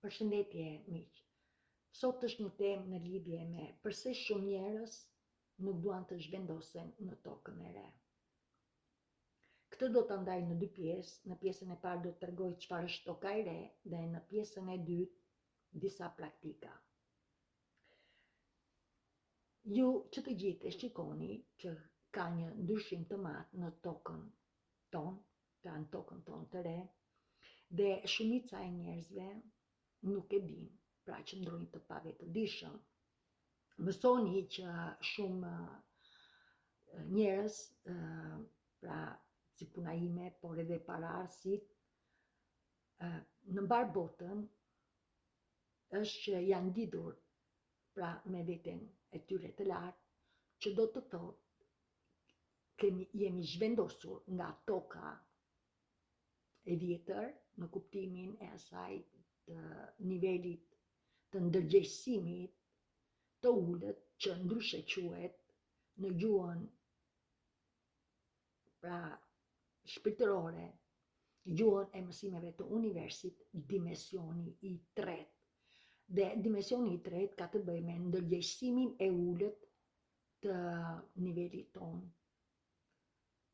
Përshëndetje miq. Sot është një temë në lidhje me pse shumë njerëz nuk duan të zhvendosen në tokën e re. Këtë do ta ndaj në dy pjesë. Në pjesën e parë do të tregoj çfarë është toka e re dhe në pjesën e dytë disa praktika. Ju që të gjithë e shikoni që ka një ndryshim të madh në tokën tonë, pra në tokën tonë të re, dhe shumica e njerëzve nuk e din, pra qëndrojnë të pavetëdijshëm. Mësoni që shumë njerëz, pra si puna ime, por edhe paraardhësit, në mbar botën është që janë lidhur pra me veten e tyre të lartë, që do të thotë jemi zhvendosur nga toka e vjetër në kuptimin e asaj të nivelit të ndërgjegjësimit të ulët, që ndryshe quhet në gjuhën pra shpirtërore, gjuhën e mësimeve të universit, dimensioni i tretë. Dhe dimensioni i tretë ka të bëjë me ndërgjegjësimin e ulët të nivelit tonë,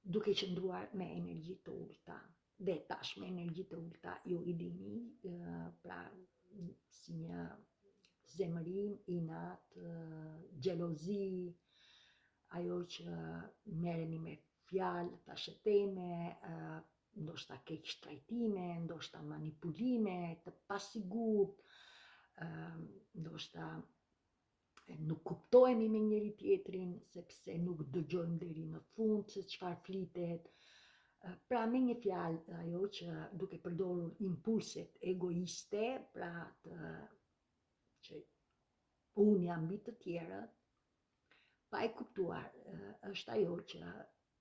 duke qëndruar me energji të ulta. Dhe tash me energji të ulta ju i dini, pra si një zemërim, inat, xhelozi, ajo që merreni me fjalë, tasheteme, ndoshta keq trajtime, ndoshta manipulime, të pasigurt, ndoshta nuk kuptohemi me njëri tjetrin, sepse nuk dëgjojmë deri në fund se çfarë flitet. Pra me një fjalë, ajo që duke përdorur impulset egoiste, pra që unë jam mbi të tjerët, pa e kuptuar, është ajo që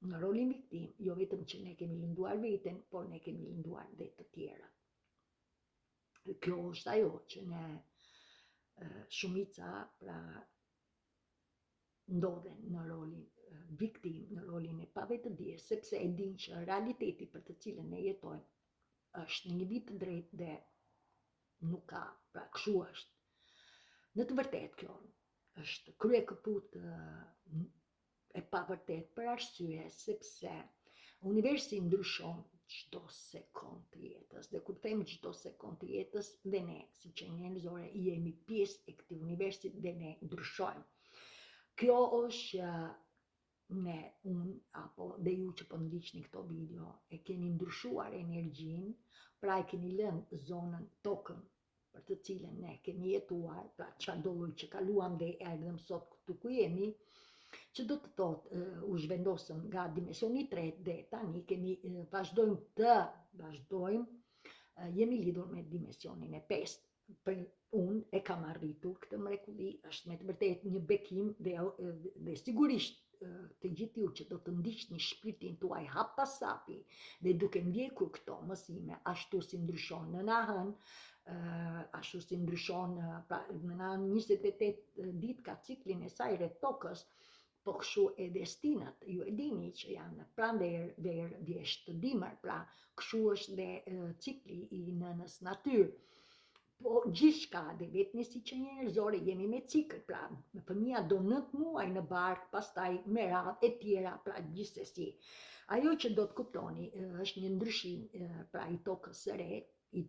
në rolin viktim, jo vetëm që ne kemi lënduar veten, por ne kemi lënduar dhe të tjerët. Kjo është ajo që ne shumica pra ndodhen në rolin viktim, në rolin e pavetëdijes, sepse e din që realiteti për të cilën ne jetojmë është në një vit të drejtë dhe nuk ka, pra kështu është. Në të vërtetë kjo është kryekëput e pavërtet për arsye sepse universi ndryshon çdo sekond të jetës. Dhe kur them çdo sekond të jetës, dhe ne, si që njerëzore, jemi pjesë e këtij universi dhe ne ndryshojmë. Kjo është që ne, unë, apo dhe ju që po ndiqni këto video, e keni ndryshuar energjinë, pra e keni lënë zonën, tokën, për të cilën ne kemi jetuar, pra çfarëdo lloj që kaluam dhe erdhëm sot këtu ku jemi, që do të thotë u zhvendosëm nga dimensioni i tretë dhe tani vazhdojmë, jemi lidhur me dimensionin e pestë. Për unë e kam arritur këtë mrekulli, është me të vërtetë një bekim dhe sigurisht të gjithë ju që do të ndiqni shpirtin tuaj hap pas hapi dhe duke ndjekur këto mësime, ashtu si ndryshon në nahën, ashtu si ndryshon në nahën 28 ditë ka ciklin e saj rreth tokës, po kështu e destinat, ju e dini që janë pranverë, verë, vjeshtë, dimër, pra kështu është dhe cikli i nënës natyrë. Po gjithçka dhe vetëm si që njerëzore jemi me cikël, pra fëmia do 9 muaj në bark, pastaj me radhë e tjera, pra gjithsesi. Ajo që do të kuptoni është një ndryshim pra i tokës së re, i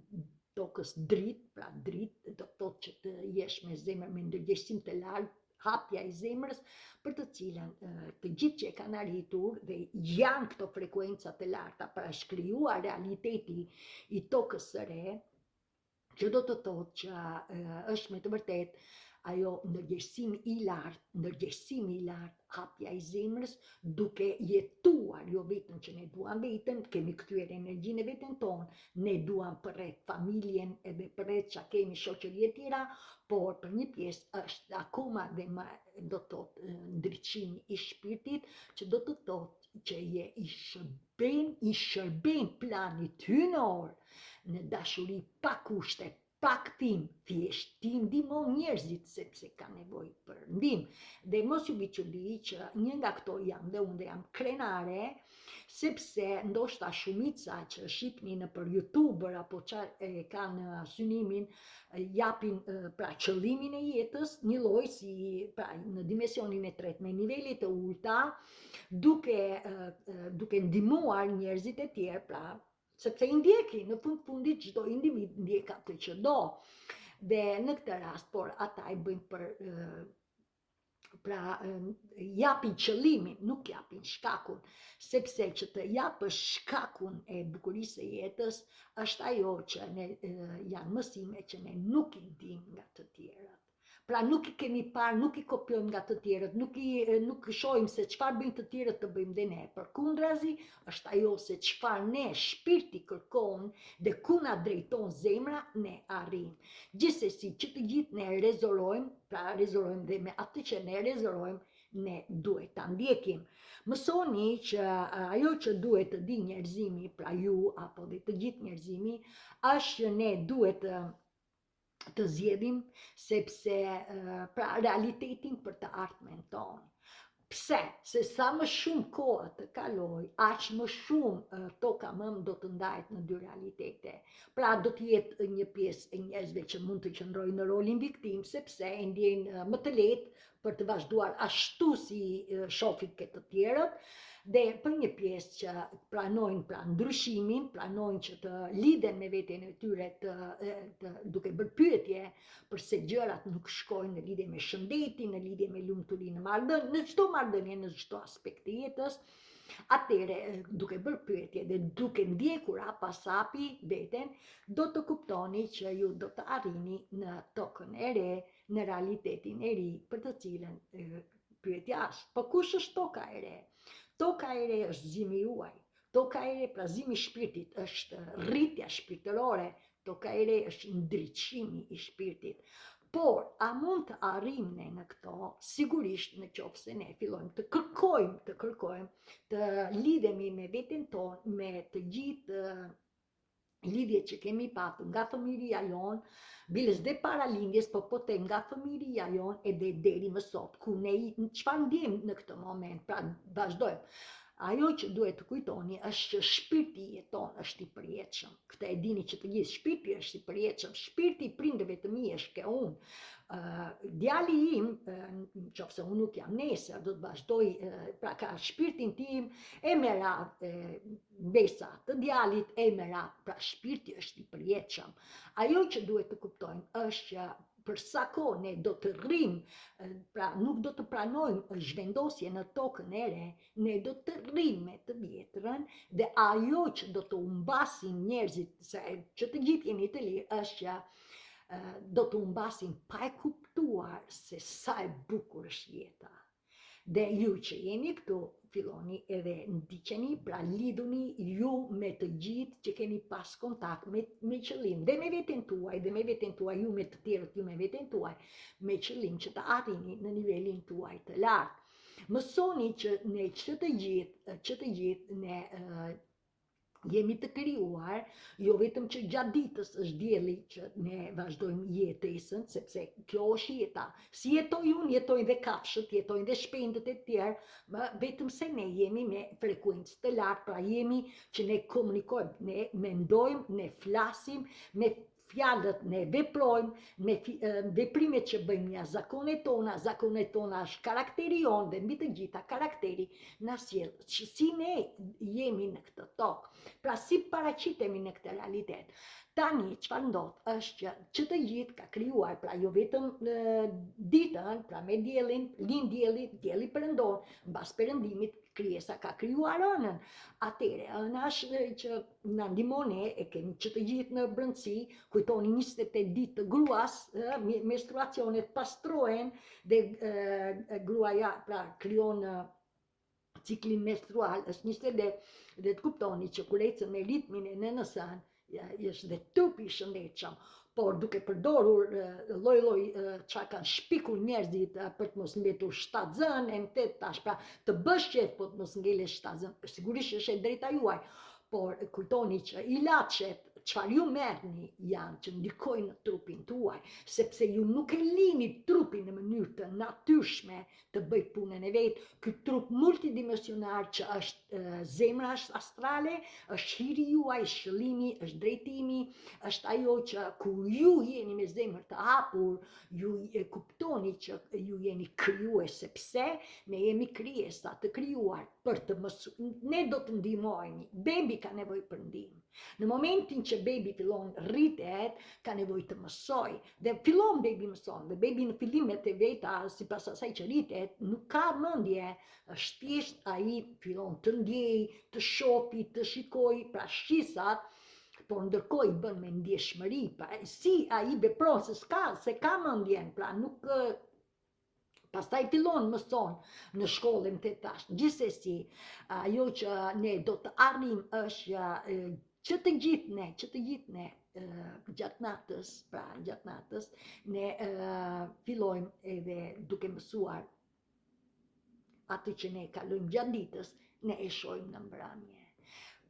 tokës dritë, pra dritë do të thotë që të jesh me zemër me ndërgjegjësim të lartë, hapja e zemrës, për të cilën të gjithë që e kanë arritur dhe janë këto frekuenca të larta, pra është krijuar realiteti i tokës së re, që do të thotë që është me të vërtetë ajo ndërgjegjësimi i lartë, hapja i zemrës, duke jetuar, jo vetëm që ne duam veten, kemi kthyer energjinë e veten tonë, ne duam përreth familjen edhe përreth çka kemi shoqëri e tjera, por për një pjesë është akoma dhe më do të thotë ndriçimi i shpirtit, që do të thotë që je i shërben planit hynor në dashuri pa kushte, pak tim, thjesht ti ndihmon njerëzit sepse ka nevojë për ndihmë. Dhe mos ju biçuli që një nga këto jam dhe unë jam krenare, sepse ndoshta shumica që shihni nëpër YouTuber apo që kanë synimin japin pra qëllimin e jetës, një lloj si pra në dimensionin e tretë me nivele të ulta, duke ndihmuar njerëzit e tjerë, pra sepse i ndjekin, në fundit çdo individ ndjek atë që do. Dhe në këtë rast, por ata e bëjnë për pra japin qëllimin, nuk japin shkakun, sepse që të japësh shkakun e bukurisë së jetës është ajo që ne janë mësime që ne nuk i dimë nga të tjerët. Pra nuk i kemi parë, nuk i kopjojmë nga të tjerët, nuk shohim se çfarë bëjnë të tjerët të bëjmë dhe ne. Përkundrazi, është ajo se çfarë ne shpirti kërkon dhe ku na drejton zemra, ne arrijmë. Gjithsesi, që të gjithë ne rezolojmë, pra rezolojmë dhe me atë që ne rezolojmë, ne duhet ta ndjekim. Mësoni që ajo që duhet të di njerëzimi, pra ju apo dhe të gjithë njerëzimi, është që ne duhet të zgjedhim sepse pra realitetin për të ardhmen tonë. Pse? Se sa më shumë kohë të kaloj, aq më shumë toka mëm do të ndahet në dy realitete. Pra do të jetë një pjesë e njerëzve që mund të qëndrojnë në rolin viktim, sepse e ndjejnë më të lehtë për të vazhduar ashtu si shohin këtë të tjerët, dhe për një pjesë që pranojnë pra ndryshimin, pranojnë që të lidhen me veten e tyre duke bërë pyetje përse gjërat nuk shkojnë në lidhje me shëndetin, në lidhje me lumturinë, në çdo marrëdhënie, në çdo aspekt të jetës. Atëre, duke bërë pyetje dhe duke ndjekur pas hapi veten, do të kuptoni që ju do të arrini në tokën e re, në realitetin e ri për të cilën pyetja është. Po kush është toka e re? Toka e re është zimi juaj. Toka e re, pra zimi i shpirtit, është rritja shpirtërore. Toka e re është ndriçimi i shpirtit. Por, a mund të arrijmë ne në këto? Sigurisht, në qoftë se ne fillojmë të kërkojmë, të lidhemi me veten tonë, me të gjithë lidhjet që kemi patur nga fëmijëria jonë, biles dhe para lindjes, po nga fëmijëria jonë edhe deri më sot, ku ne çfarë ndjejmë në këtë moment, pra vazhdojmë. Ajo që duhet të kujtoni është që shpirti jeton është i përjetshëm. Këtë e dini që të gjithë, shpirti është i përjetshëm. Shpirti i prindërve të mi është ke unë. Djali im, qofse unë nuk jam nesër, do të vazhdoj, pra ka shpirtin tim, e mera besa të djalit, e mera, pra shpirti është i përjetshëm. Ajo që duhet të kuptojmë është që për sa kohë ne do të rrim, pra nuk do të pranojmë zhvendosje në tokën e re, ne do të rrim me të vjetrën, dhe ajo që do të humbasin njerëzit, që të gjithë jeni të lirë, është që do të humbasin pa e kuptuar se sa e bukur është jeta. Dhe ju që jeni këtu, filloni edhe ndiqeni, pra lidhuni ju me të gjithë që keni pas kontakt me qëllim, dhe me veten tuaj, ju me të tjerët, ju me veten tuaj, me qëllim që të arrini në nivelin tuaj të lartë. Mësoni që ne që të gjithë ne jemi të krijuar, jo vetëm që gjatë ditës është dielli që ne vazhdojmë jetesën, sepse kjo është jeta. Si jetoj unë, jetojnë dhe kafshët, jetojnë dhe shpendët e tjerë, vetëm se ne jemi me frekuencë të lartë, pra jemi që ne komunikojmë, ne mendojmë, ne flasim, me fjalët ne veprojmë, me veprimet që bëjmë, zakonet tona është karakteri jonë, dhe mbi të gjitha karakteri na sjell si ne jemi në këtë tokë. Pra si paraqitemi në këtë realitet. Tani çfarë ndodh është që të gjithë ka krijuar, pra jo vetëm ditën, pra me diellin, lind dielli perëndon, mbas perëndimit krijesa ka krijuar ënën. Atëre, ëna është që na ndihmon ne, e kemi që të gjithë në brendësi, kujtoni 28 ditë të gruas, menstruacionet pastrohen dhe gruaja pra krijon ciklin menstrual, është 20 dhe të kuptoni që kur ecën me ritmin e nënës është dhe trupi i shëndetshëm, por duke përdorur lloj çka kanë shpikur njerëzit për të mos mbetur shtatzën, e në tash, pra të bësh qef po të mos ngelesh shtatzën, sigurisht është e drejta juaj, por kujtoni që ilaçet çfarë ju merrni janë që ndikojnë në trup, tuaj, sepse ju nuk e lini trupin në mënyrë të natyrshme të bëj punën e vetë. Ky trup multidimensionar që është zemra është astrale, është hiri juaj, është shëllimi, është drejtimi, është ajo që kur ju jeni me zemër të hapur, ju e kuptoni që ju jeni krijues, sepse ne jemi krijesa të krijuar për të mësuar. Ne do të ndihmojmë. Bebi ka nevojë për ndihmë. Në momentin që bebi fillon rritet, ka nevojë të mësoj. Dhe fillon bebi mëson. Dhe bebi në fillimet e veta, sipas asaj që rritet, nuk ka mendje. Është thjesht ai fillon të ndjej, të shohë, të shikojë, pra shqisat, por ndërkohë i bën me ndjeshmëri. Pra si ai vepron se ka mendjen, pra nuk pastaj fillon mëson në shkollën të tash. Gjithsesi, ajo që ne do të arrim është që të gjithë ne gjatë natës, ne fillojmë edhe duke mësuar atë që ne kalojmë gjatë ditës, ne e shohim në mbrëmje.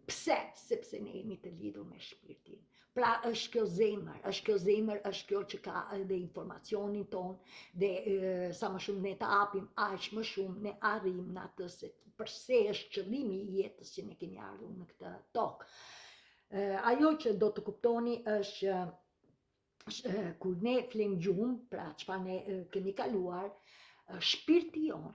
Pse? Sepse ne jemi të lidhur me shpirtin. Pra është kjo zemër, është kjo që ka edhe informacionin ton, dhe sa më shumë ne të apim, aq më shumë ne arrim në atë se përse është qëllimi i jetës që ne kemi ardhur në këtë tokë. Ajo që do të kuptoni është kur ne flem gjumë, pra çfarë ne kemi kaluar, shpirti jon,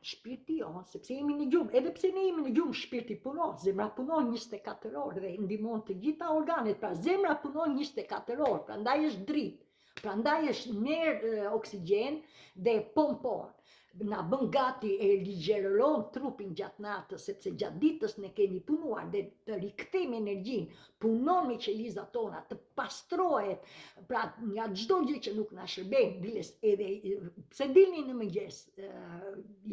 sepse jemi në gjumë, edhe pse ne jemi në gjumë, shpirti punon, zemra punon 24 orë dhe ndihmon të gjitha organet, pra zemra punon 24 orë, prandaj është dritë, prandaj është merr oksigjen dhe pompon. Na bën gati e ligjeron trupin gjatë natës, sepse gjatë ditës ne kemi punuar dhe të rikthejmë energjinë, punon me qelizat tona, të pastrohet, pra nga çdo gjë që nuk na shërben, biles edhe pse dilni në mëngjes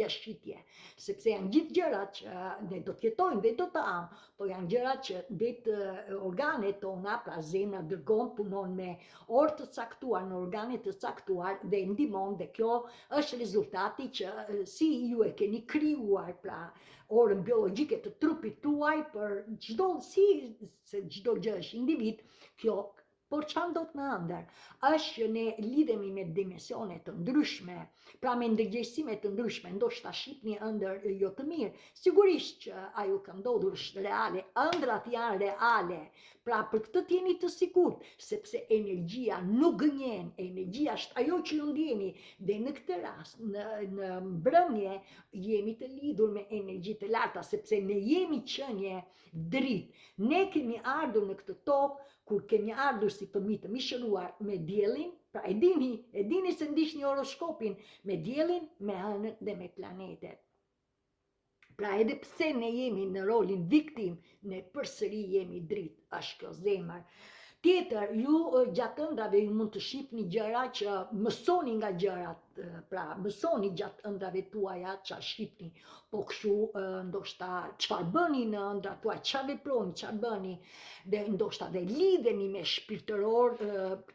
jashtë, sepse janë gjithë gjërat që ne do të jetojmë dhe do të amë, po janë gjërat që vetë organet tona, pra zemra dërgon, punon me orë të caktuar në organe të caktuar dhe ndihmon, dhe kjo është rezultati që si ju e keni krijuar, pra orën biologjike të trupit tuaj për çdo se çdo gjë është individ, kjo. Por çfarë ndodh në ëndër? Është që ne lidhemi me dimensione të ndryshme, pra me ndërgjegjësime të ndryshme, ndoshta shihni ëndër jo të mirë. Sigurisht që ajo ka ndodhur, është reale, ëndrat janë reale. Pra për këtë të jeni të sigurt, sepse energjia nuk gënjen, energjia është ajo që ju ndjeni, dhe në këtë rast, në mbrëmje, jemi të lidhur me energji të larta, sepse ne jemi qenie dritë. Ne kemi ardhur në këtë tokë, kur kemi ardhur si fëmijë të mishëruar me diellin, pra e dini se ndiqni horoskopin, me diellin, me hënën dhe me planetet. Pra edhe pse ne jemi në rolin viktim, ne përsëri jemi dritë, është kjo zemër. Tjetër, ju gjatë ëndrave ju mund të shihni gjëra që mësoni nga gjërat, pra mësoni gjatë ëndrave tuaja çfarë shihni, po kështu ndoshta çfarë bëni në ëndrat tuaj, çfarë veproni, çfarë bëni, dhe ndoshta dhe lidheni me shpirtëror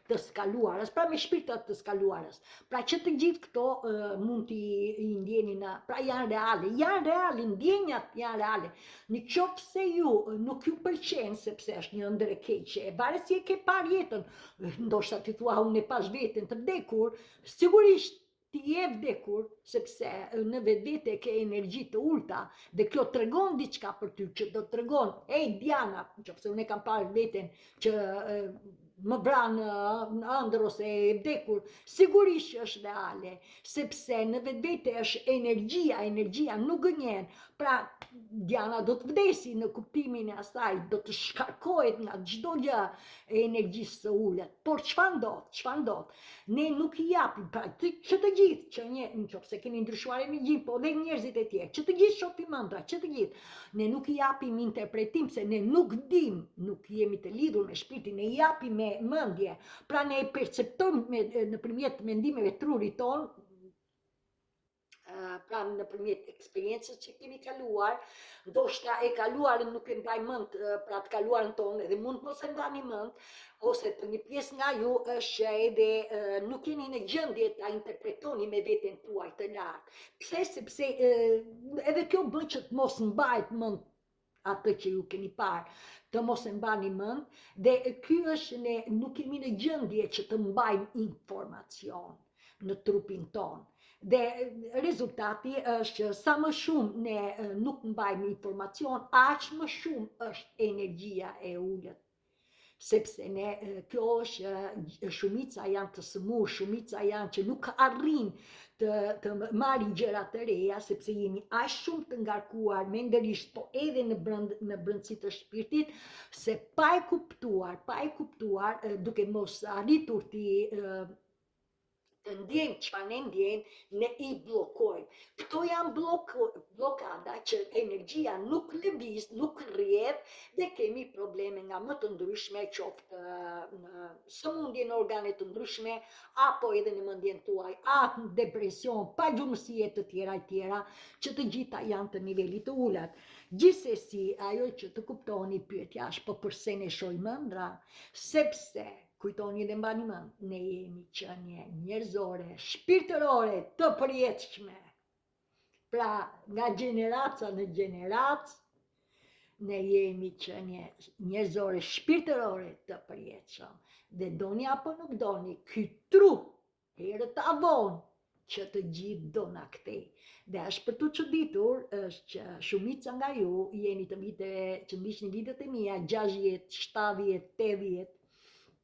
të skaluarës, pra me shpirtat të skaluarës. Pra që të gjithë këto mund t'i ndjeni pra janë reale, ndjenjat janë reale. Në qoftë se ju nuk ju pëlqen, sepse është një ëndër e keqe, e varet si e ke parë jetën, ndoshta ti thua unë e pash veten të vdekur, sigurisht ti je vdekur, sepse në vetvete ke energji të ulta, dhe kjo tregon diçka për ty, që do tregon, ej Diana, nëse unë e kam parë veten që më vran në ëndër ose e vdekur, sigurisht që është reale, sepse në vetvete është energjia nuk gënjen. Pra Diana do të vdesi në kuptimin e asaj, do të shkarkohet nga çdo gjë e energjisë së ulët. Por çfarë ndodh? Ne nuk i japim, pra që të gjithë, që nëse keni ndryshuar energjinë, po dhe njerëzit e tjerë, që të gjithë shohim ëndra, që të gjithë, ne nuk i japim interpretim, se ne nuk dim, nuk jemi të lidhur me shpirtin, ne i japim me mendje, pra ne e perceptojmë nëpërmjet mendimeve trurit ton, pra nëpërmjet eksperiencës që kemi kaluar, ndoshta e kaluarën nuk e mbaj mend, pra të kaluarën tonë, edhe mund mos e mbani mend, ose të një pjesë nga ju është që edhe nuk jeni në gjendje ta interpretoni me veten tuaj të lartë. Pse? Sepse edhe kjo bën që të mos mbahet mend atë që ju keni parë, të mos e mbani mend, dhe ky është ne nuk kemi në gjendje që të mbajmë informacion në trupin ton. Dhe rezultati është që sa më shumë ne nuk mbajmë informacion, aq më shumë është energjia e ulët. Sepse kjo është shumica janë të sëmurë, shumica janë që nuk arrin të marrin gjëra të reja, sepse jemi aq shumë të ngarkuar menderisht, po edhe në brendësi të shpirtit, se pa e kuptuar, duke mos arritur të ndjejmë çfarë ne ndjejmë, ne I bllokojmë. Këto janë blokada që energjia nuk lëviz, nuk rrjedh dhe kemi probleme nga më të ndryshme, qoftë në sëmundje në organe të ndryshme, apo edhe në mendjen tuaj, apo depresion, pagjumësie të tjera, që të gjitha janë të nivelit të ulët. Gjithsesi, ajo që të kuptoni pyetja është, po pse ne shojmë ëndra? Sepse kujtoni dhe mbani mend, ne jemi qenie njerëzore, shpirtërore, të përjetshme. Pra, nga gjeneraca në gjenerac, ne jemi qenie njerëzore, shpirtërore, të përjetshëm. Dhe doni apo nuk doni, ky trup, herët avon, që të gjithë do na kthej. Dhe është për të çuditur, është që shumica nga ju jeni të vite, që ndiqni vitet e mia, 60, 70, 80,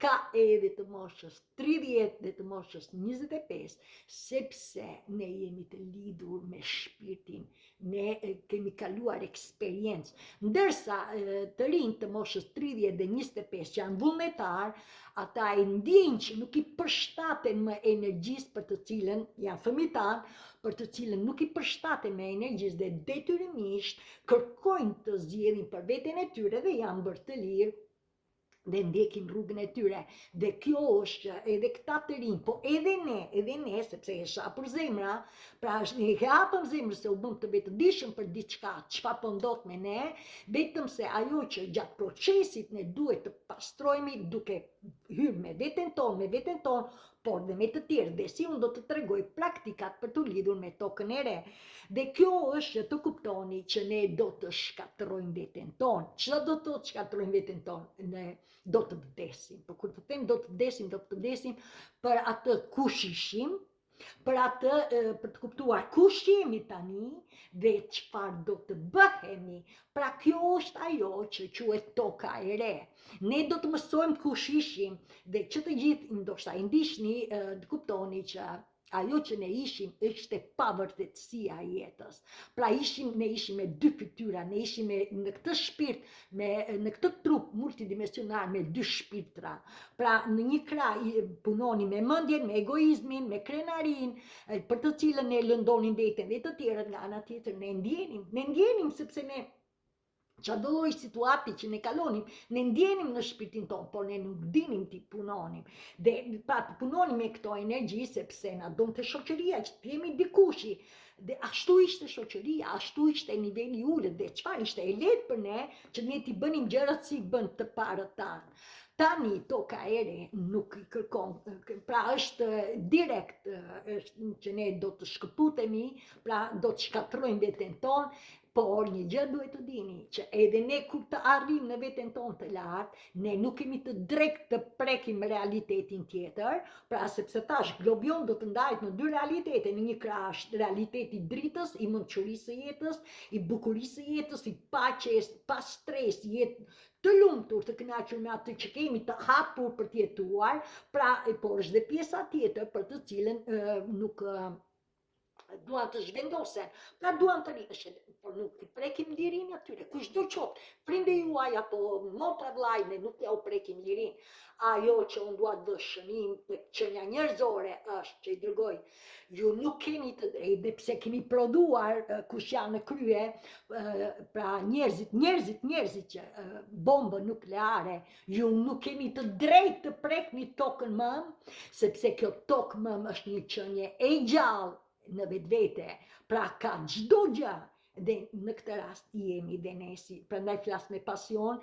ka edhe të moshës 30 dhe të moshës 25, sepse ne jemi të lidhur me shpirtin, ne kemi kaluar eksperiencë, ndërsa të rinj të moshës 30 dhe 25 që janë vullnetar, ata e ndjejnë që nuk I përshtaten më energjisë për të cilën janë fëmijët tanë, për të cilën nuk I përshtaten me energjisë dhe detyrimisht kërkojnë të zgjedhin për veten e tyre dhe janë bërë të lirë dhe ndjekin rrugën e tyre. Dhe kjo është edhe këta të rinj, po edhe ne, sepse e hapur zemra, pra e hapëm zemrën se u bëm të vetëdijshëm për diçka, çfarë po ndodh me ne, vetëm se ajo që gjatë procesit ne duhet të pastrohemi duke hyrë me veten tonë, por dhe me të tjerë, dhe si unë do të tregoj praktikat për të lidhur me tokën e re. Dhe kjo është që të kuptoni që ne do të shkatërrojmë veten tonë. Çfarë do të thotë shkatërrojmë veten tonë? Ne do të vdesim. Por kur të them do të vdesim për atë kush ishim, për atë për të kuptuar kush jemi tani dhe çfarë do të bëhemi. Pra kjo është ajo që quhet toka e re. Ne do të mësojmë kush ishim dhe që të gjithë ndoshta I ndiqni të kuptoni që ajo që ne ishim ishte pavërtetësia e jetës. Pra ne ishim me dy fytyra, ne ishim në këtë shpirt, në këtë trup multidimensional me dy shpirtra. Pra në një krah punoni me mendjen, me egoizmin, me krenarin, për të cilën ne lëndonim veten dhe të tjerët nga ana tjetër ne ndjenim sepse ne çdo lloj situati që ne kalonim, ne ndjenim në shpirtin tonë, por ne nuk dinim ti punonim. Dhe pra punonim me këto energji sepse na donte shoqëria që të jemi dikushi. Dhe ashtu ishte shoqëria, ashtu ishte niveli I ulët dhe çfarë ishte e lehtë për ne që ne ti bënim gjërat si bën të parët tanë. Tani toka e re nuk I kërkon, pra është direkt që ne do të shkëputemi, pra do të shkatërrojmë veten tonë. Por një gjë duhet të dini, që edhe ne kur të arrim në veten tonë të lartë, ne nuk kemi të drejtë të prekim realitetin tjetër, pra sepse tash globion do të ndahet në dy realitete, në një krah është realiteti I dritës, I mundësisë së jetës, I bukurisë së jetës, I paqes, pa stres, jetë të lumtur, të kënaqur me atë që kemi, të hapur për të jetuar, pra por është dhe pjesa tjetër për të cilën nuk duan të zhvendosen, pra duan të rrishin, por nuk I prekim lirinë atyre, kushdo qoftë, prindë juaj apo motra vllai, ne nuk ja u prekim lirinë. Ajo që unë dua të bëj shënim që një njerëzore është që I dërgoj, ju nuk keni të drejtë, dhe pse kemi prodhuar kush janë në krye, pra njerëzit që bombën nukleare, ju nuk keni të drejtë të prekni tokën mëm, sepse kjo tokë mëm është një qenie e gjallë në vetvete, pra ka çdo gjë dhe në këtë rast jemi dhe ne si, prandaj flas me pasion,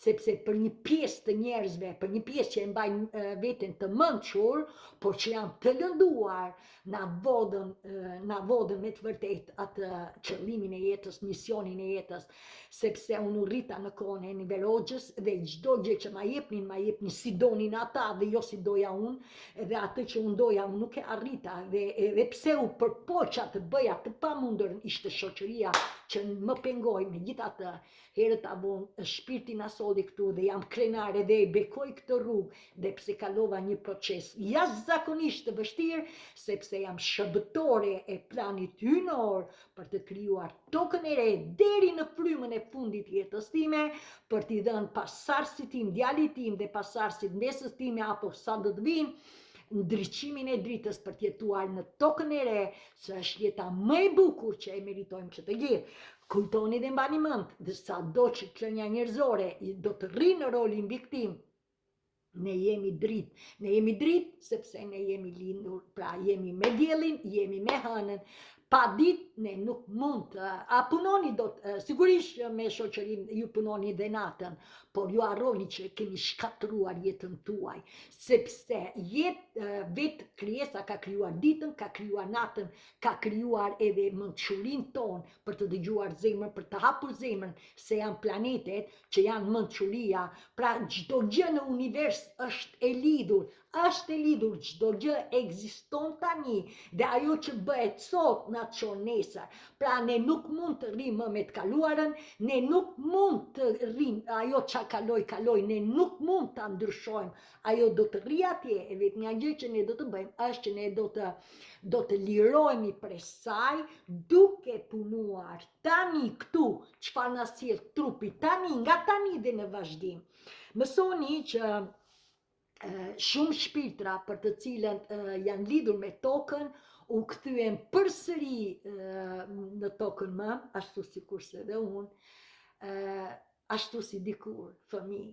sepse për një pjesë të njerëzve, për një pjesë që e mbajnë veten të mençur, por që janë të lënduar, na vodën me të vërtet atë qëllimin e jetës, misionin e jetës, sepse unë u rrita në kohën e Eni Verogjës dhe çdo gjë që ma jepnin si donin ata dhe jo si doja unë, edhe atë që unë doja unë nuk e arrita dhe pse u përpoqa të bëja të pamundër ishte shoqëria që më pengoi. Megjithatë herët avon shpirtin asoli këtu dhe jam krenare dhe e bekoj këtë rrugë dhe pse kalova një proces jashtëzakonisht të vështirë, sepse jam shërbëtore e planit hynor për të krijuar tokën e re deri në frymën e fundit jetës time, për t'i dhënë pasardhësit tim, djalit tim dhe pasardhësit mbesës time apo sa do të vinë, ndriçimin e dritës për të jetuar në tokën e re, që është jeta më e bukur që e meritojmë që të gjithë. Kujtoni dhe mbani mend, dhe sa do që klënja njerëzore do të rrinë në rolin viktim, ne jemi dritë sepse ne jemi lindur, pra jemi me diellin, jemi me hënën, pa ditë ne nuk mund të, a punoni sigurisht me shoqërinë ju punoni dhe natën, por ju harroni që kemi shkatruar jetën tuaj, sepse vetë krijesa ka krijuar ditën, ka krijuar natën, ka krijuar edhe mençurinë tonë për të dëgjuar zemrën, për të hapur zemrën, se janë planetet që janë mençuria, pra çdo gjë në univers është e lidhur, çdo gjë ekziston tani dhe ajo që bëhet sot na çon nesër. Pra ne nuk mund të rrim më me të kaluarën, ne nuk mund të rrim ajo që kaloi, ne nuk mund ta ndryshojmë. Ajo do të rri atje e vetmja gjë që ne do të bëjmë është që ne do të lirohemi prej saj duke punuar tani këtu çfarë na sjell trupi tani, nga tani dhe në vazhdim. Mësoni që shumë shpirtra për të cilën janë lidhur me tokën u kthyen përsëri në tokën më, ashtu sikurse dhe unë, ashtu si dikur fëmijë.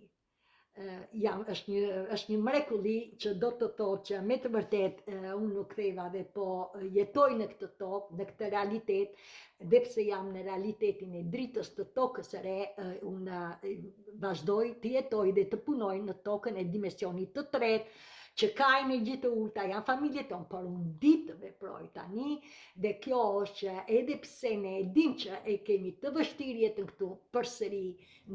Është një mrekulli që do të thotë që me të vërtet unë nuk ktheva dhe po jetoj në këtë tokë, në këtë realitet, dhe pse jam në realitetin e dritës të tokës së re, unë vazhdoj të jetoj dhe të punoj në tokën e dimensionit të tretë, që ka energji të ulta, janë familje tonë, por unë di të veproj tani, dhe kjo është që edhe pse ne e dim që e kemi të vështirë jetën këtu, përsëri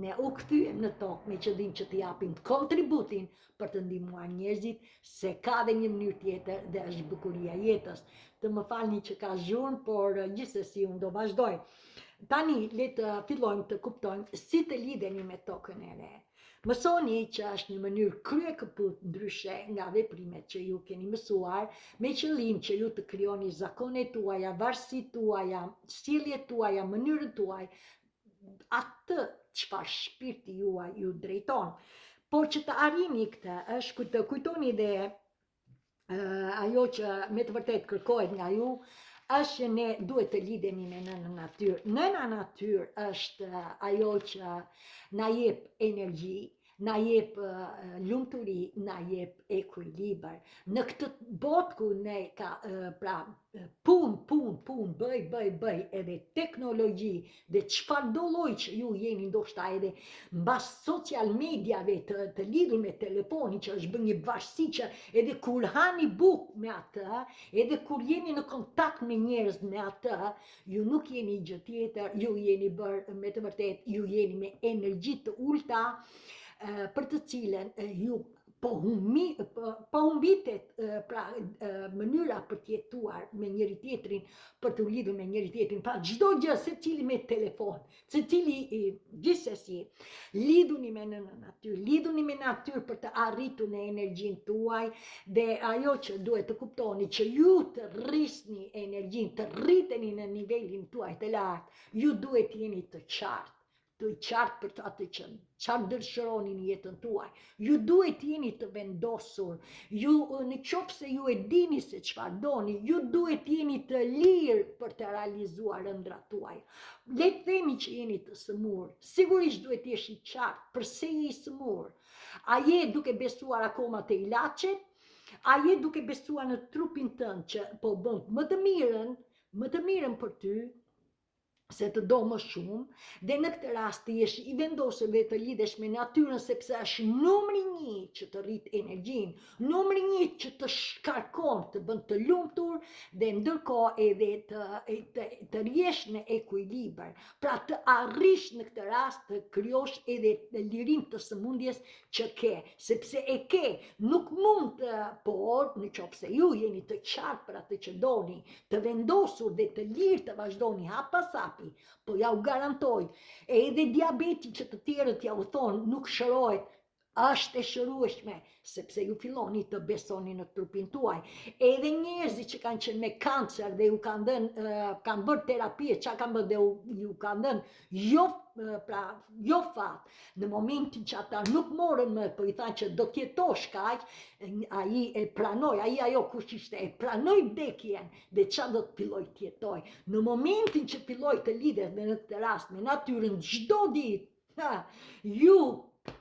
ne u kthyem në tokë me qëllim që të japim kontributin për të ndihmuar njerëzit, se ka dhe një mënyrë tjetër dhe është bukuria e jetës. Të më falni që ka zhurmë, por gjithsesi unë do vazhdoj. Tani le të fillojmë të kuptojmë si të lidheni me tokën e re. Mësoni që është një mënyrë kryekëput ndryshe nga veprimet që ju keni mësuar, me qëllim që ju të krijoni zakonet tuaja, varësitë tuaja, sjelljet tuaja, mënyrën tuaj, atë çfarë shpirti juaj ju drejton. Por që të arrini këtë, është të kujtoni dhe ajo që me të vërtet kërkohet nga ju, është që ne duhet të lidhemi me nënën natyrë. Nëna natyrë është ajo që na jep energji, na jep lumturi, na jep ekuilibër. Në këtë botë ku ne ka pun, bëj, edhe teknologji, dhe çfarë do lloj që ju jeni ndoshta edhe mbas social mediave të lidhur me telefonin që është bërë një varësi që edhe kur hani bukë me atë, edhe kur jeni në kontakt me njerëz me atë, ju nuk jeni gjë tjetër, ju jeni bërë me të vërtet, ju jeni me energji të ulta, për të cilën ju po humbitet mënyra për të jetuar me njëri tjetrin, për të lidhur me njëri tjetrin, pra çdo gjë, secili me telefon, secili gjithsesi, lidhuni me natyrë për të arritur në energjinë tuaj, dhe ajo që duhet të kuptoni që ju të rrisni energjinë, të rriteni në nivelin tuaj të lartë, ju duhet jeni të qartë për atë që çfarë dëshironi në jetën tuaj. Ju duhet jeni të vendosur, në qoftë se ju e dini se çfarë doni, ju duhet jeni të lirë për të realizuar ëndrat tuaj. Le të themi që jeni të sëmurë, sigurisht duhet jesh i qartë pse je i sëmurë. A je duke besuar akoma te ilaçet? A je duke besuar në trupin tënd që po bën më të mirën për ty? se të do më shumë, dhe në këtë rast të jesh i vendosur dhe të lidhesh me natyrën, sepse është numri 1 që të rrit energjin, numri 1 që të shkarkon, të bën të lumtur, dhe ndërkohë edhe të rjesh në ekuilibër, pra të arrish në këtë rast të krijosh edhe lirim të sëmundjes që ke, sepse e ke, nuk mund të, por në qoftë se ju jeni të qartë për atë që doni, të vendosur dhe të lirë të vazhdoni hap pas hapi, po ja u garantoj, edhe diabeti që të tjerët ja u thonë nuk shërohet, është e shërueshme, sepse ju filloni të besoni në trupin tuaj. Edhe njerëzit që kanë qenë me kancer dhe ju kanë dhënë, kanë bërë terapie, çka kanë bërë dhe ju kanë dhënë jo fat, në momentin që ata nuk morën më, po i thanë që do t'jetosh kaq, ai e pranoi, ajo kush ishte, e pranoi vdekjen, dhe ç'a do të filloj të jetoj. Në momentin që filloj të lidhet në këtë rast me natyrën çdo ditë, ju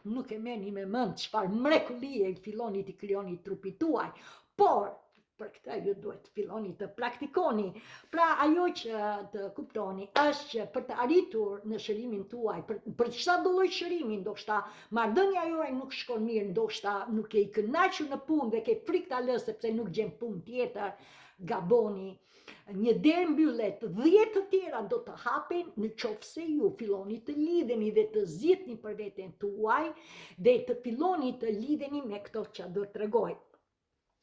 nuk e merrni me mend çfarë mrekullie filloni të krijoni trupit tuaj, por për këtë ju duhet të filloni të praktikoni. Pra ajo që të kuptoni është që për të arritur në shërimin tuaj, për çdo lloj shërimi, ndoshta marrëdhënia juaj nuk shkon mirë, ndoshta nuk e i kënaqur në punë dhe ke frikë ta lësh sepse nuk gjen punë tjetër, gaboni. Një derë mbyllet, 10 të tjera do të hapen në qoftë se ju filloni të lidheni dhe të zgjidhni për veten tuaj dhe të filloni të lidheni me këto që do të tregoj.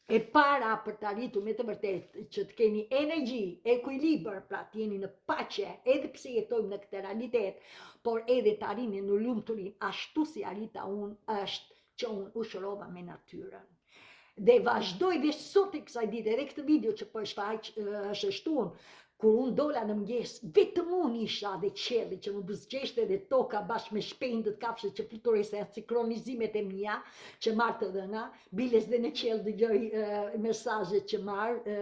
E para për të arritur me të vërtetë që të keni energji, ekuilibër, pra të jeni në paqe, edhe pse jetojmë në këtë realitet, por edhe të arrini në lumturi, ashtu si arrita unë, është që unë u shërova me natyrën. Dhe vazhdoj dhe sot e kësaj dite, edhe këtë video që po është shtuar, kur unë dola në mëngjes, vetëm unë isha dhe qelli që më buzëqeshte dhe toka bashkë me shpendët kafshët që fluturojnë sinkronizimet e mia që marrë të dhëna, biles dhe në qelë dëgjoj mesazhet që marrë.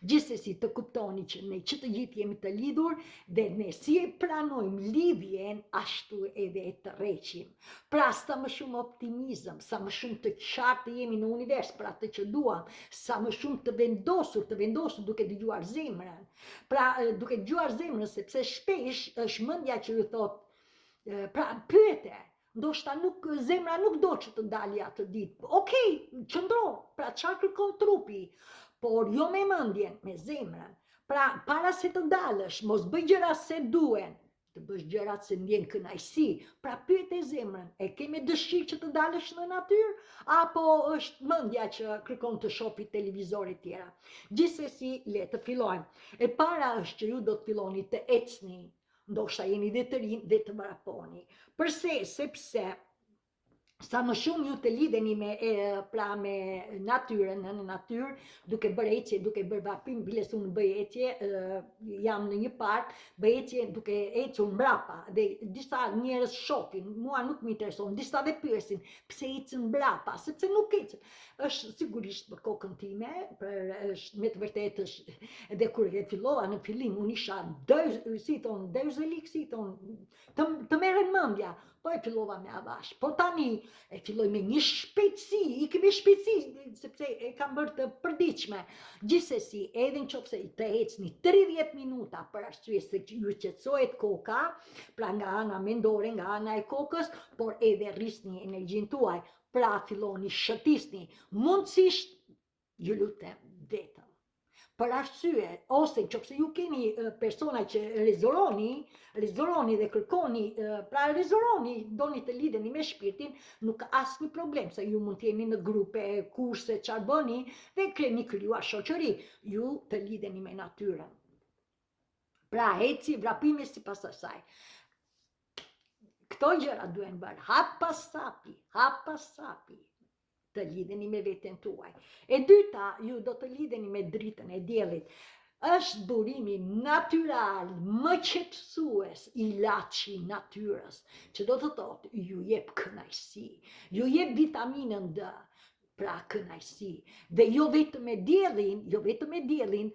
Gjithsesi të kuptoni që ne që të gjithë jemi të lidhur dhe ne si e pranojmë lidhjen, ashtu edhe e të rreqim. Pra sa më shumë optimizëm, sa më shumë të qartë jemi në univers për atë që duam, sa më shumë të vendosur duke dëgjuar zemrën. Pra duke dëgjuar zemrën, sepse shpesh është mendja që ju thotë, pra pyete. Ndoshta zemra nuk do që të dalë atë ditë. Okej, qëndro, pra çfarë kërkon trupi? Por jo me mendjen, me zemrën. Pra, para se të dalësh, mos bëj gjërat se duen, të bësh gjërat se ndjen kënaqësi. Pra, pyet e zemrën, e ke me dëshirë që të dalësh në natyrë, apo është mendja që kërkon të shohë televizor e tjera. Gjithsesi, le të fillojmë. E para është që ju do të filloni të ecni, ndoshta jeni dhe të rinj dhe të vraponi. Përse? Sepse sa më shumë ju të lidheni me natyrën, në natyrë, duke bërë ecje, duke bërë vapim, biles unë bëj ecje, jam në një park, bëj ecje duke ecur mbrapa, dhe disa njerëz shohin, mua nuk më intereson, disa dhe pyesin, pse ecën mbrapa, sepse nuk ecën. Është sigurisht për kokën time, me të vërtetë është, edhe kur e fillova në fillim, unë isha dërzëlik, të merren mendja, po e fillova me avash, po tani e filloj me një shpejtësi, i kemi shpejtësi, sepse e kam bërë të përditshme. Gjithsesi, edhe në qoftë se të ecni 30 minuta për arsye se ju qetësohet koka, pra nga ana mendore, nga ana e kokës, por edhe rrisni energjinë tuaj, pra filloni shëtisni, mundësisht, ju lutem, vetëm. Për arsye, ose nëse ju keni persona që rezeroni dhe kërkoni, pra rezeroni, doni të lidheni me shpirtin, nuk ka asnjë problem, se ju mund të jeni në grupe, kurse, çfarë bëni, dhe keni krijuar shoqëri, ju të lidheni me natyrën. Pra eci, vrapimi sipas asaj. Këto gjëra duhen bërë hap pas hapi. Të lidheni me veten tuaj. E dyta, ju do të lidheni me dritën e diellit. Është burimi natyral, më qetësues, ilaçi natyrës, që do të thotë ju jep kënaqësi, ju jep vitaminën D. pra kënaqësi. Dhe jo vetëm me diellin,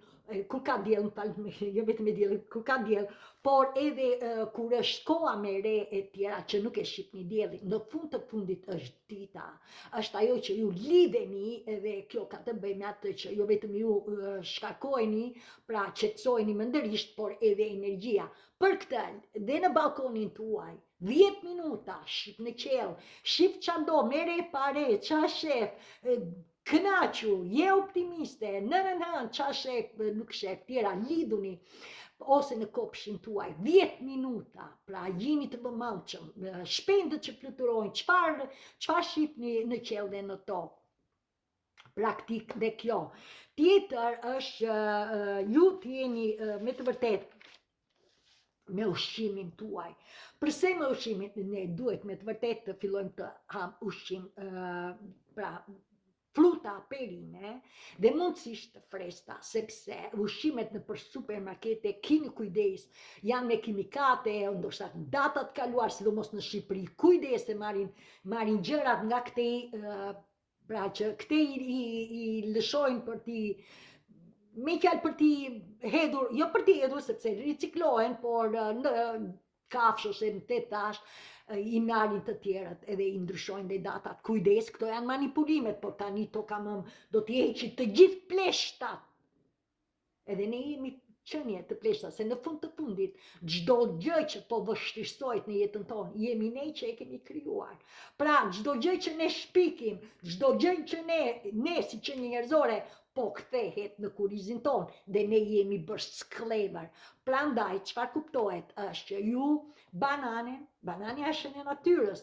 kur ka diell, jo vetëm me diellin, kur ka diell, por edhe kur është koha me re e tjera që nuk e shihni diellin, në fund të fundit është dita, është ajo që ju lidheni edhe kjo ka të bëjë me atë që jo vetëm ju shkarkojeni, pra qetësojeni mëndërisht, por edhe energjia. Për këtë, dhe në balkonin tuaj, 10 minuta, shif në qelë, shif që ndo, mere pare, qa shef, kënaqu, je optimiste, qa shef, nuk shef, tjera, lidhuni, ose në kopshin tuaj, 10 minuta, pra jini të vëmendshëm, shpendët që fluturojnë, çfarë shihni në qelë dhe në tokë. Praktik dhe kjo. Tjetër është ju t'jeni me të vërtet me ushqimin tuaj. Përse me ushqimin? Ne duhet me të vërtet të fillojmë të ham ushqim, pra fruta, perime dhe mundësisht të freskëta, sepse ushqimet në për supermarkete, kini kujdes, janë me kimikate, ndoshta datat kaluar, sidomos në Shqipëri, kujdes e marrin gjërat nga këtej, pra që këtej i lëshojnë për ti, me fjalë për ti hedhur, jo për ti hedhur sepse riciklohen, por në kafshë ose në tetash, i marrin të tjerët edhe i ndryshojnë dhe datat. Kujdes, këto janë manipulimet, por tani to do t'i heqi të gjithë pleshtat. Edhe ne jemi qënje të pleshtat, se në fund të fundit, çdo gjë që po vështirësohet në jetën tonë, jemi ne që e kemi krijuar. Pra, çdo gjë që ne shpikim, çdo gjë që ne si qenie njerëzore, po kthehet në kurrizin tonë dhe ne jemi bërë sklever. Prandaj, çfarë kuptohet është që ju banani është në natyrës,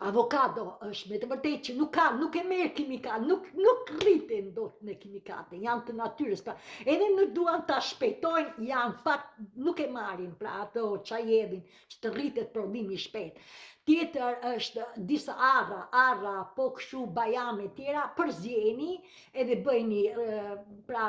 avokado është me të vërtet që nuk e merr kimikal, nuk rriten dot me kimikate, janë të natyrës, pra edhe nuk duan ta shpejtojnë, janë fakt nuk e marrin, pra ato çaj hedhin që të rritet prodhimi shpejt. Tjetër është disa arra, po kështu bajame tjera, përzjeni edhe bëjni, pra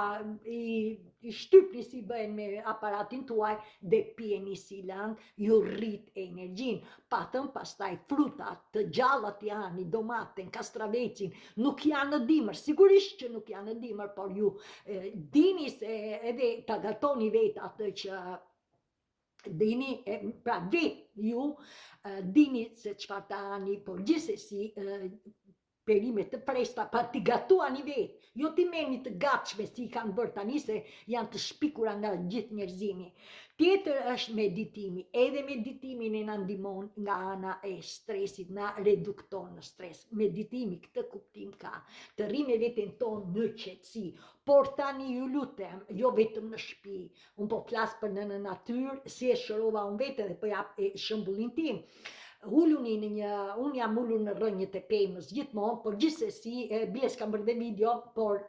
i shtypni si bëjnë me aparatin tuaj dhe pjeni si lang, ju rrit energjin. Patëm pastaj frutat të gjallat janë, domaten, kastravecin, nuk janë në dimër, sigurisht që nuk janë në dimër, por ju dini se edhe ta gatoni vetë atë që dini, pra vetë ju dini se çfarë tani, por gjithsesi perime të freskëta, pa t'i gatuani vetë, jo t'i merrni të gatshme si i kanë bërë tani se janë të shpikura nga gjithë njerëzimi. Tjetër është meditimi, edhe meditimin e na ndihmon nga ana e stresit, na redukton në stres. Meditimi këtë kuptim ka, të rrimë veten tonë në qetësi, por tani ju lutem, jo vetëm në shtëpi, unë po flas për në natyrë, si e shërova unë vete dhe po jap shembullin tim. Unë jam ullur në rrënjët e pemës gjithmonë, por gjithsesi, bile s'kam bërë dhe video, por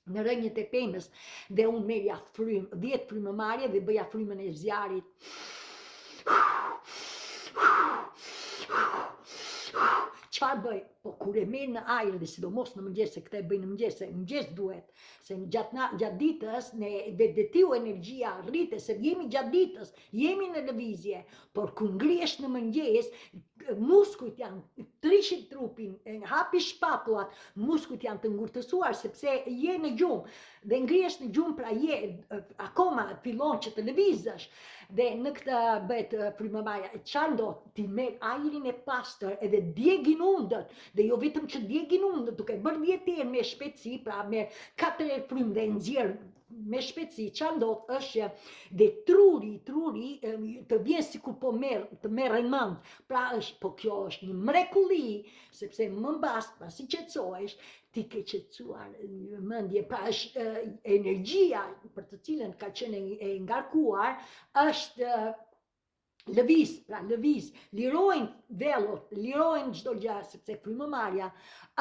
në rrënjët e pemës, dhe unë merja 10 frymëmarrje dhe bëja frymën e zjarit. Çfarë bëj? Po kur e merr në ajër dhe sidomos në mëngjes, se këtë e bëj në mëngjes, se mëngjes duhet, se gjatë ditës ne vedetiu energjia rritet, se jemi gjatë ditës, jemi në lëvizje, por kur ngrihesh në mëngjes, muskujt janë trishit trupin, hapi shpatullat, muskujt janë të ngurtësuar sepse je në gjumë, dhe ngrihesh në gjumë, pra je akoma fillon që të lëvizësh, dhe në këtë bëhet frymëmarrja. Çfarë ndodh? Ti merr ajrin e pastër edhe djegin undët, dhe jo vetëm që djegin undët, duke bërë 10 herë me shpejtësi, pra me 4 herë frymë dhe nxjerr me shpejtësi, çfarë ndodh është që dhe truri të vjen sikur po të merren mend. Pra po kjo është një mrekulli, sepse më mbas, pasi qetësohesh, ti ke qetësuar mendje, pra është energjia për të cilën ka qenë e ngarkuar, është lëviz, lirojnë vellot, lirojnë çdo gjë, sepse frymëmarrja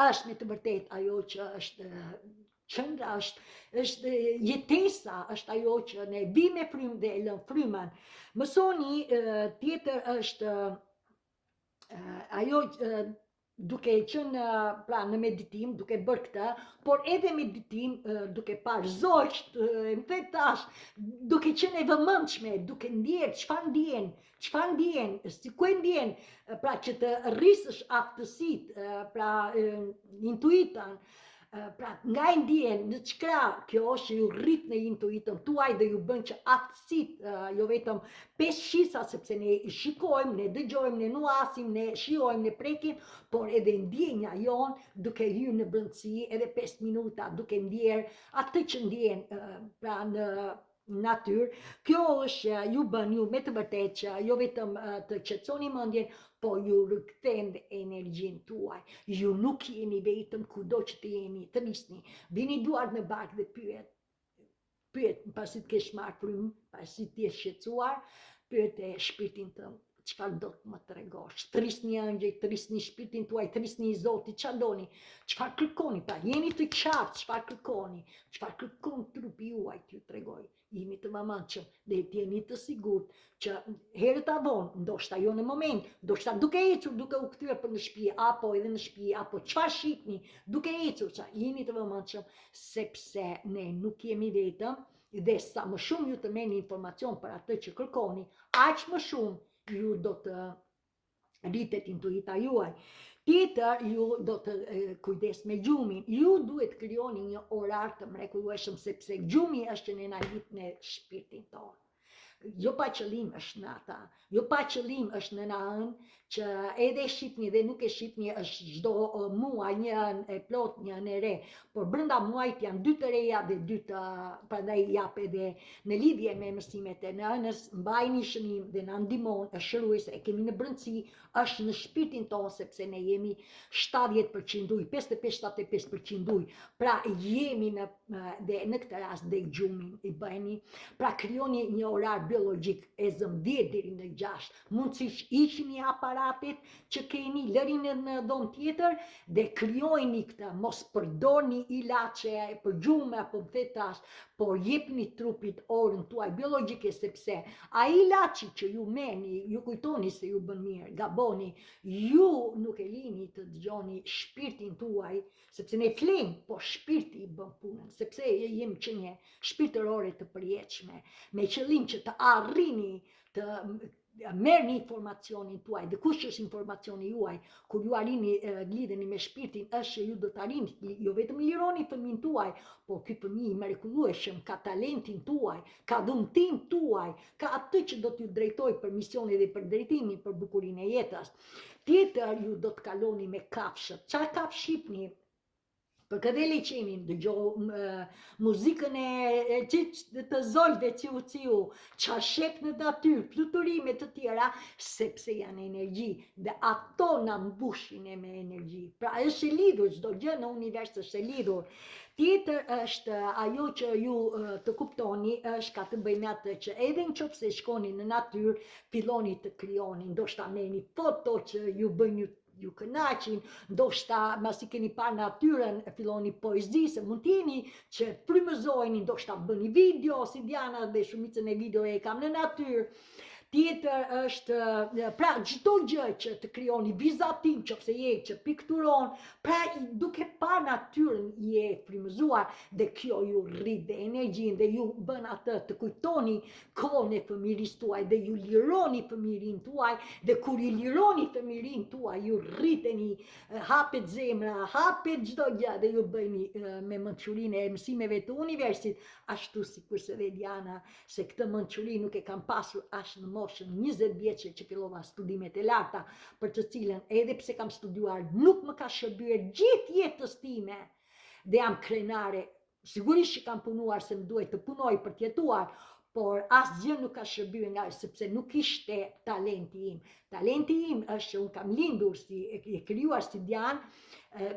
është me të vërtet ajo që është qëndra, është jetesa, është ajo që ne vi me frymë dhe e lëm frymën. Mësoni, tjetër është ajo duke qenë pra në meditim, duke bërë këtë, por edhe meditim duke parë zogjt, më the tash, duke qenë e vëmendshme, duke ndjerë çfarë ndjen, si ku e ndjen, pra që të rrisësh aftësitë, pra intuitën, pra nga e ndjen në çka kjo është që ju rrit në intuitën tuaj dhe ju bën që aftësitë, jo vetëm pesë shisa, sepse ne shikojmë, ne dëgjojmë, ne nuasim, ne shijojmë, ne prekim, por edhe ndjenja jon duke hyrë në brendësi edhe 5 minuta duke ndjerë atë që ndjen pra në natyrë. Kjo është që ju bën ju me të vërtetë që jo vetëm të qetësoni mendjen, po ju rikthen energjinë tuaj. Ju nuk jeni vetëm kudo që të jeni, të nisni, vini duart në barkë dhe pyet pasi të kesh marrë frymë, pasi të jesh shqetësuar, pyet e shpirtin tënd. Çfarë do të më tregosh? Trisni ëngjëj, trisni shpirtin tuaj, trisni Zotit, çfarë doni? Çfarë kërkoni? Pa jeni të qartë, çfarë kërkoni? Çfarë kërkon trupi juaj t'ju tregoj? Jeni të vëmendshëm dhe jeni të sigurt që herët a vonë, ndoshta jo në moment, ndoshta duke ecur, duke u kthyer për në shtëpi, apo edhe në shtëpi, apo çfarë shihni, duke ecur, jeni të vëmendshëm sepse ne nuk jemi vetëm dhe sa më shumë ju të merrni informacion për atë që kërkoni, aq më shumë ju do të rritet intuita juaj. Tjetër, ju do të kujdes me gjumin. Ju duhet krijoni një orar të mrekullueshëm sepse gjumi është që ne na hip në shpirtin tonë. Jo pa qëllim është në ata, jo pa qëllim është në nën që edhe shqipni dhe nuk e shqipni është çdo muaj një e plot, një e re, por brenda muajit janë 2 të reja dhe 2 të prandaj jap edhe në lidhje me mësimet e nënës, mbajini shënim dhe na ndihmon, është shëruese, e kemi në brendësi, është në shpirtin tonë sepse ne jemi 70% ujë, 55-75% ujë. Pra jemi në këtë rast dhe gjumin i bëheni, pra krijoni një orar biologjik e zëm 10 deri në 6. Mundësisht hiqni aparatet që keni, lërini në dhomë tjetër dhe krijojini këtë, mos përdorni ilaçe për gjumë apo tash, por jepni trupit orën tuaj biologjike sepse ai ilaçi që ju merrni, ju kujtoni se ju bën mirë, gaboni, ju nuk e lini të dëgjoni shpirtin tuaj, sepse ne flim, po shpirti i bën punën, sepse jemi që një shpirtërore të përjetshme, me qëllim që të arrini të merrni informacionin tuaj, dhe kush është informacioni juaj, kur ju arrini lidheni me shpirtin, është që ju do të arrini, jo vetëm lironi fëmin tuaj, po ky fëmijë i mrekullueshëm ka talentin tuaj, ka dhuntin tuaj, ka atë që do t'ju drejtoj për misionin dhe për drejtimin, për bukurinë e jetës. Tjetër, ju do të kaloni me kafshët. Çfarë kafshë shihni? Për këtë liçenin dëgjoj muzikën të zogjve ciu, çfarë shef në natyrë, fluturime të tjera, sepse janë energji dhe ato na mbushin me energji. Pra është e lidhur, çdo gjë në univers është e lidhur. Tjetër është ajo që ju të kuptoni, është ka të bëjë me atë që edhe nëse shkoni në natyrë, filloni të krijoni, ndoshta merrni foto që ju bëjnë ju kënaqin, ndoshta masi keni parë natyrën, filloni poezi, se mund t'jeni që frymëzojni, ndoshta bëni video, si Diana dhe shumicën e videove e kam në natyrë. Tjetër është, pra çdo gjë që të krijoni vizatim, nëse je që pikturon, pra duke pa natyrën je frymëzuar dhe kjo ju rrit dhe energjinë dhe ju bën atë të kujtoni kohën e fëmirisë tuaj dhe ju lironi fëmirinë tuaj dhe kur i lironi fëmirinë tuaj ju rriteni, hapet zemra, hapet çdo gjë dhe ju bëni me mençurinë e mësimeve të universit, ashtu sikurse dhe Diana, se këtë mençuri nuk e kam pasur as në moshën 20 vjeçe që fillova studimet e larta, për të cilën edhe pse kam studiuar nuk më ka shërbyer gjithë jetës time dhe jam krenare. Sigurisht që kam punuar se më duhet të punoj për të jetuar, por asgjë nuk ka shërbyer nga sepse nuk ishte talenti im. Talenti im është që unë kam lindur si e krijuar si Dianë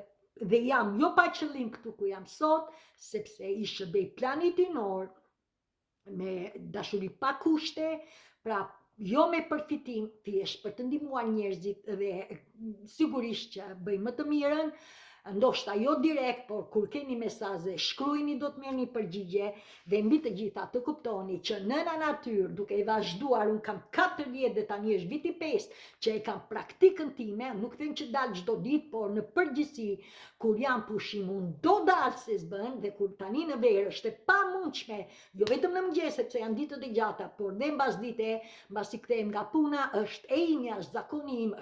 dhe jam jo pa qëllim këtu ku jam sot, sepse i shërbej planitinor me dashuri pa kushte, pra jo me përfitim, thjesht për të ndihmuar njerëzit dhe sigurisht që bëj më të mirën, ndoshta jo direkt, por kur keni mesazhe, shkruajini, do të merrni përgjigje dhe mbi të gjitha të kuptoni që nëna natyrë, duke i vazhduar, unë kam 4 vjet dhe tani është viti 5 që e kam praktikën time, nuk them që dal çdo ditë, por në përgjithësi kur jam pushim unë do dal se s'bën dhe kur tani në verë është e pamundshme, jo vetëm në mëngjes sepse janë ditët e gjata, por dhe mbas dite, mbasi kthehem nga puna, është e imja, është zakoni im,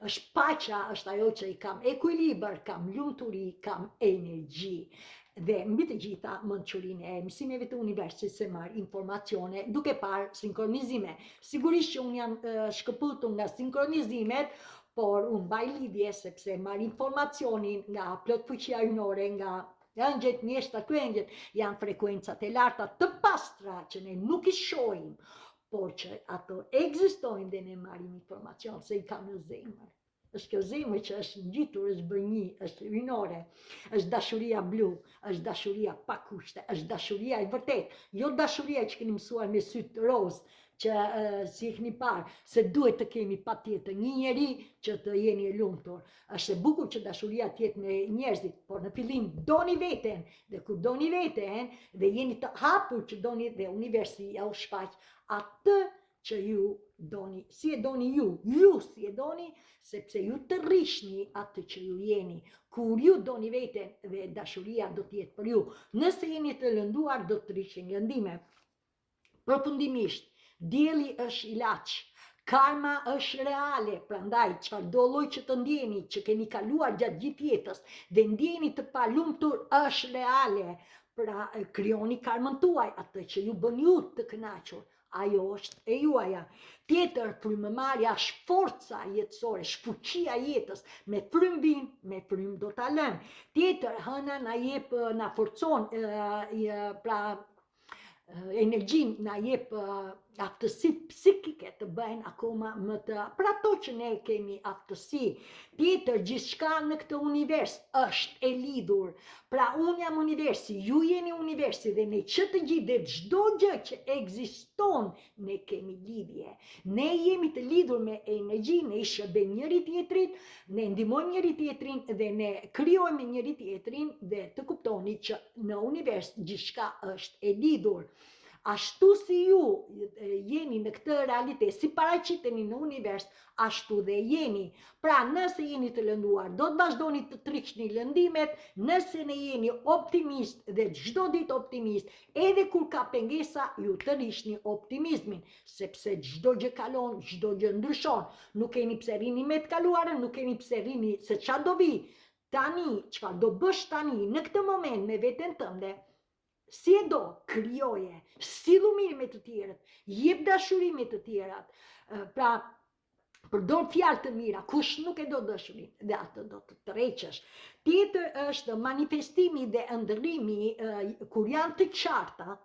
është paqja, është ajo që i kam ekuilibër, kam lumturi, kam energji. Dhe mbi të gjitha mençurinë e mësimeve të universit se marr informacione duke parë sinkronizime. Sigurisht që unë jam shkëputur nga sinkronizimet, por unë mbaj lidhje sepse marr informacionin nga plot fuqia ynore, nga ëngjet, mjeshtra, kryengjet, janë frekuencat e larta të pastra që ne nuk i shohim, por që ato ekzistojnë dhe ne marrim informacion se i kam në zemër. Është kjo zemër që është ngjitur, është bënjë, është ynore, është dashuria blu, është dashuria pa kushte, është dashuria e vërtet, jo dashuria që keni mësuar me sytë roz, që si e keni parë, se duhet të kemi patjetër një njeri që të jeni e lumtur. Është e bukur që dashuria të jetë me njerëzit, por në fillim doni veten, dhe kur doni veten dhe jeni të hapur që doni dhe universi ja u shfaq atë që ju doni, si e doni ju si e doni, sepse ju të rrishni atë që ju jeni. Kur ju doni veten dhe dashuria do të jetë për ju. Nëse jeni të lënduar, do të rrishni lëndime. Përfundimisht, dielli është ilaç, karma është reale, prandaj çfarëdo lloj që të ndjeni, që keni kaluar gjatë gjithë jetës dhe ndjeni të palumtur është reale. Pra krijoni karmën tuaj, atë që ju bën ju të kënaqur. Ajo është e juaja. Tjetër, frymëmarrja është forca jetësore, shfuqia jetës, me frym vin, me frym do ta lëm. Tjetër, hëna na jep, na forcon, pra energjin, na jep aftësi psikike të bëjnë akoma më të, për ato që ne kemi aftësi. Tjetër, gjithçka në këtë univers është e lidhur. Pra unë jam universi, ju jeni universi dhe ne që të gjithë dhe çdo gjë që ekziston, ne kemi lidhje. Ne jemi të lidhur me energji, ne i shërbejmë njëri tjetrit, ne ndihmojmë njëri tjetrin dhe ne krijojmë njëri tjetrin dhe të kuptoni që në univers gjithçka është e lidhur. Ashtu si ju jeni në këtë realitet, si paraqiteni në univers, ashtu dhe jeni. Pra nëse jeni të lënduar, do të vazhdoni të triqni lëndimet, nëse ne jeni optimist dhe çdo ditë optimist, edhe kur ka pengesa, ju të rrishni optimizmin, sepse çdo gjë kalon, çdo gjë ndryshon. Nuk keni pse rrini me të kaluarën, nuk keni pse rrini se çfarë do vi. Tani, çfarë do bësh tani, në këtë moment me veten tënde, si e do, krijoje, sillu mirë me të tjerët, jep dashuri me të tjerat, pra përdor fjalë të mira, kush nuk e do dashurinë, dhe atë do të tërheqësh. Tjetër është manifestimi dhe ëndrrimi kur janë të qarta,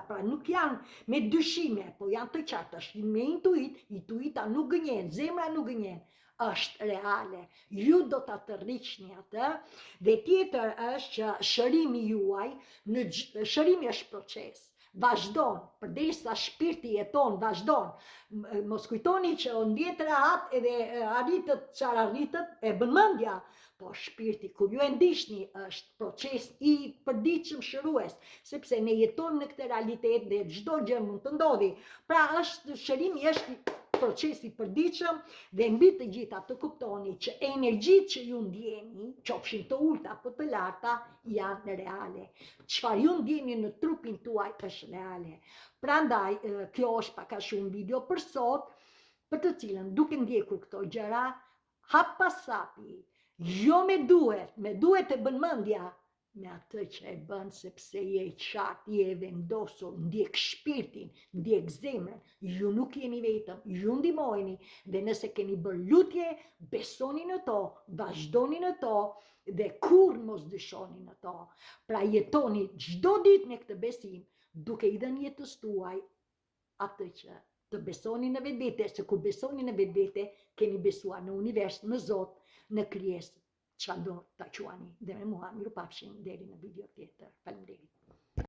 pra nuk janë me dyshime, po janë të qarta, me intuita nuk gënjen, zemra nuk gënjen. Është reale, ju do ta tërriqni atë, dhe tjetër është që shërimi juaj, shërimi është proces, vazhdon, përderisa shpirti jeton, vazhdon. Mos kujtoni që ndjet rahat edhe arritët çfarë arritët, e bën mendja, po shpirti kur ju e ndiqni është proces i përditshëm shërues, sepse ne jetojmë në këtë realitet dhe çdo gjë mund të ndodhi. Pra shërimi është procesi i përditshëm dhe mbi të gjitha të kuptoni që energjitë që ju ndjeni, qofshin të ulta apo të larta, janë reale. Çfarë ju ndjeni në trupin tuaj është reale. Prandaj, kjo është pak a shumë video për sot, për të cilën duke ndjekur këto gjëra, hap pas hapi, jo me duhet e bën mendja, me atë që e bën sepse je i qartë, je e vendosur, ndjek shpirtin, ndjek zemrën, ju nuk jeni vetëm, ju ndihmojeni dhe nëse keni bërë lutje, besoni në to, vazhdoni në to dhe kur mos dyshoni në to. Pra jetoni çdo ditë me këtë besim, duke i dhënë jetës tuaj atë që të besoni në vetvete, se kur besoni në vetvete, keni besuar në univers, në Zot, në krijesë. Çfarë do ta quani, dhe me mua mirupafshim deri në video tjetër. Faleminderit.